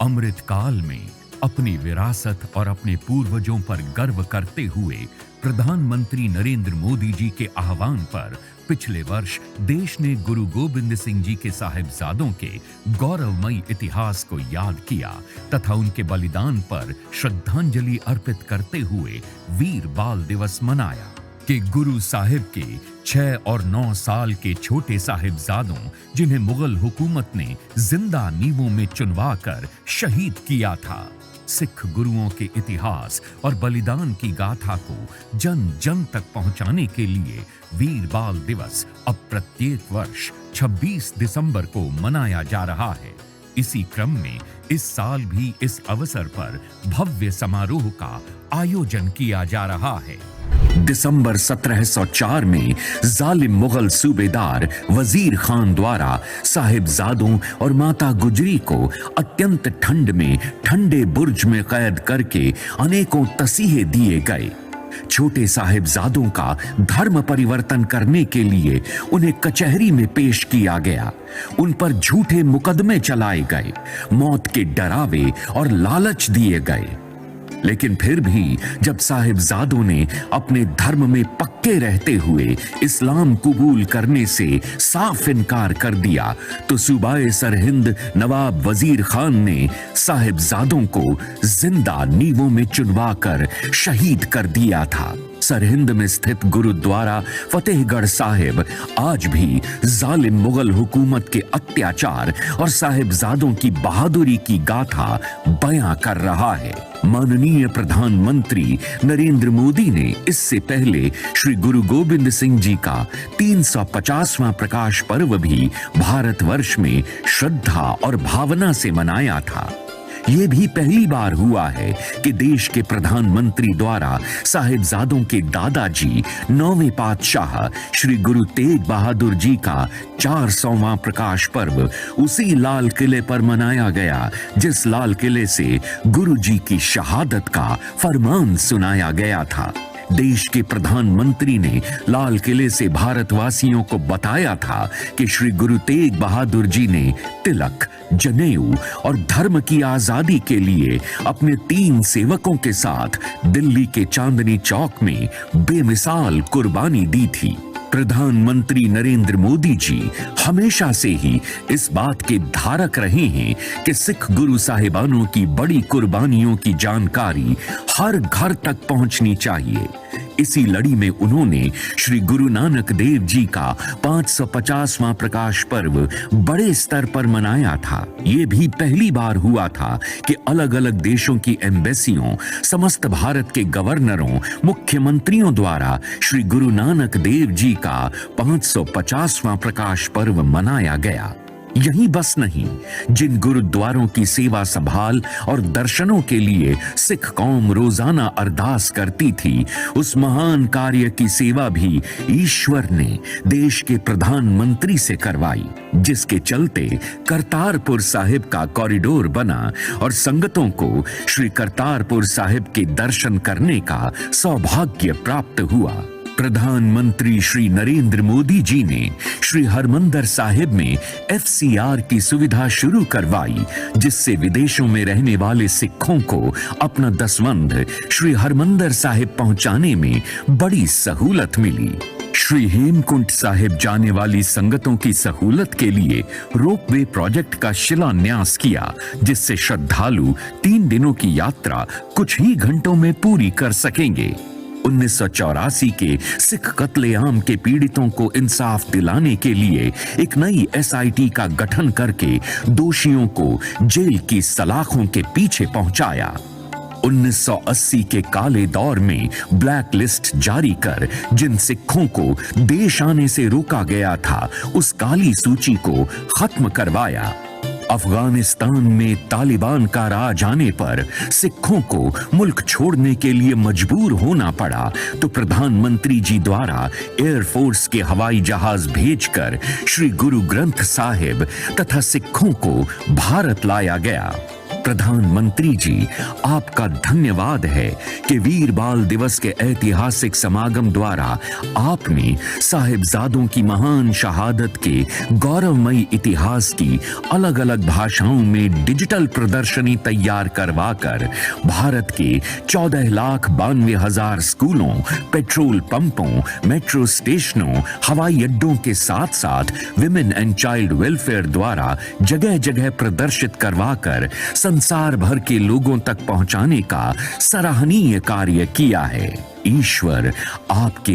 अमृत काल में अपनी विरासत और अपने पूर्वजों पर गर्व करते हुए प्रधानमंत्री नरेंद्र मोदी जी के आह्वान पर पिछले वर्ष देश ने गुरु गोविंद सिंह जी के साहिबजादों के गौरवमयी इतिहास को याद किया तथा उनके बलिदान पर श्रद्धांजलि अर्पित करते हुए वीर बाल दिवस मनाया कि गुरु साहिब के 6 और 9 साल के छोटे साहिबजादों जिन्हें मुगल हुकूमत ने जिंदा नींवों में चुनवाकर शहीद किया था। सिख गुरुओं के इतिहास और बलिदान की गाथा को जन जन तक पहुंचाने के लिए वीर बाल दिवस अब प्रत्येक वर्ष 26 दिसंबर को मनाया जा रहा है। इसी क्रम में इस साल भी इस अवसर पर भव्य समारोह का आयोजन किया जा रहा है। दिसंबर 1704 में जालिम मुगल सूबेदार वजीर खान द्वारा साहिबजादों और माता गुजरी को अत्यंत ठंड में ठंडे बुर्ज में कैद करके अनेकों तसीहे दिए गए। छोटे साहिबजादों का धर्म परिवर्तन करने के लिए उन्हें कचहरी में पेश किया गया। उन पर झूठे मुकदमे चलाए गए, मौत के डरावे और लालच दिए गए। लेकिन फिर भी जब साहिबजादों ने अपने धर्म में पक्के रहते हुए इस्लाम कबूल करने से साफ इनकार कर दिया तो सूबाए सरहिंद नवाब वजीर खान ने साहिबजादों को जिंदा नींवों में चुनवाकर शहीद कर दिया था। सरहिंद में स्थित गुरुद्वारा फतेहगढ़ साहिब आज भी जालिम मुगल हुकूमत के अत्याचार और साहिबजादों की बहादुरी की गाथा बयां कर रहा है। माननीय प्रधानमंत्री नरेंद्र मोदी ने इससे पहले श्री गुरु गोविंद सिंह जी का 350वां प्रकाश पर्व भी भारतवर्ष में श्रद्धा और भावना से मनाया था। ये भी पहली बार हुआ है कि देश के प्रधानमंत्री द्वारा साहिबजादों के दादाजी 9वें पातशाह श्री गुरु तेग बहादुर जी का 400वां प्रकाश पर्व उसी लाल किले पर मनाया गया जिस लाल किले से गुरु जी की शहादत का फरमान सुनाया गया था। देश के प्रधानमंत्री ने लाल किले से भारतवासियों को बताया था कि श्री गुरु तेग बहादुर जी ने तिलक, जनेऊ और धर्म की आजादी के लिए अपने 3 सेवकों के साथ दिल्ली के चांदनी चौक में बेमिसाल कुर्बानी दी थी। प्रधानमंत्री नरेंद्र मोदी जी हमेशा से ही इस बात के धारक रहे हैं कि सिख गुरु साहिबानों की बड़ी कुर्बानियों की जानकारी हर घर तक पहुंचनी चाहिए। इसी लड़ी में उन्होंने श्री गुरु नानक देव जी का 550वां प्रकाश पर्व बड़े स्तर पर मनाया था। ये भी पहली बार हुआ था कि अलग अलग देशों की एम्बेसियों, समस्त भारत के गवर्नरों, मुख्यमंत्रियों द्वारा श्री गुरु नानक देव जी का 550वां प्रकाश पर्व मनाया गया। यही बस नहीं, जिन गुरुद्वारों की सेवा संभाल और दर्शनों के लिए सिख कौम रोजाना अरदास करती थी, उस महान कार्य की सेवा भी ईश्वर ने देश के प्रधानमंत्री से करवाई, जिसके चलते करतारपुर साहिब का कॉरिडोर बना और संगतों को श्री करतारपुर साहिब के दर्शन करने का सौभाग्य प्राप्त हुआ। प्रधानमंत्री श्री नरेंद्र मोदी जी ने श्री हरमंदिर साहिब में FCR की सुविधा शुरू करवाई, जिससे विदेशों में रहने वाले सिखों को अपना दसवंध श्री हरमंदिर साहिब पहुंचाने में बड़ी सहूलत मिली। श्री हेमकुंट साहिब जाने वाली संगतों की सहूलत के लिए रोपवे प्रोजेक्ट का शिलान्यास किया, जिससे श्रद्धालु 3 दिनों की यात्रा कुछ ही घंटों में पूरी कर सकेंगे। 1984 के सिख कत्लेआम के पीड़ितों को इंसाफ दिलाने के लिए एक नई SIT का गठन करके दोषियों को जेल की सलाखों के पीछे पहुंचाया। 1980 के काले दौर में ब्लैक लिस्ट जारी कर जिन सिखों को देश आने से रोका गया था, उस काली सूची को खत्म करवाया। अफगानिस्तान में तालिबान का राज आने पर सिखों को मुल्क छोड़ने के लिए मजबूर होना पड़ा, तो प्रधानमंत्री जी द्वारा एयरफोर्स के हवाई जहाज भेजकर श्री गुरु ग्रंथ साहिब तथा सिखों को भारत लाया गया। प्रधानमंत्री जी, आपका धन्यवाद है कि वीर बाल दिवस के ऐतिहासिक समागम द्वारा आपने साहिबजादों की महान शहादत के गौरवमयी इतिहास की अलग अलग भाषाओं में डिजिटल प्रदर्शनी तैयार करवाकर भारत के 14,92,000 स्कूलों, पेट्रोल पंपों, मेट्रो स्टेशनों, हवाई अड्डों के साथ साथ विमेन एंड चाइल्ड वेलफेयर द्वारा जगह जगह प्रदर्शित करवाकर संसार भर के लोगों तक पहुंचाने का सराहनीय कार्य किया है। ईश्वर आपके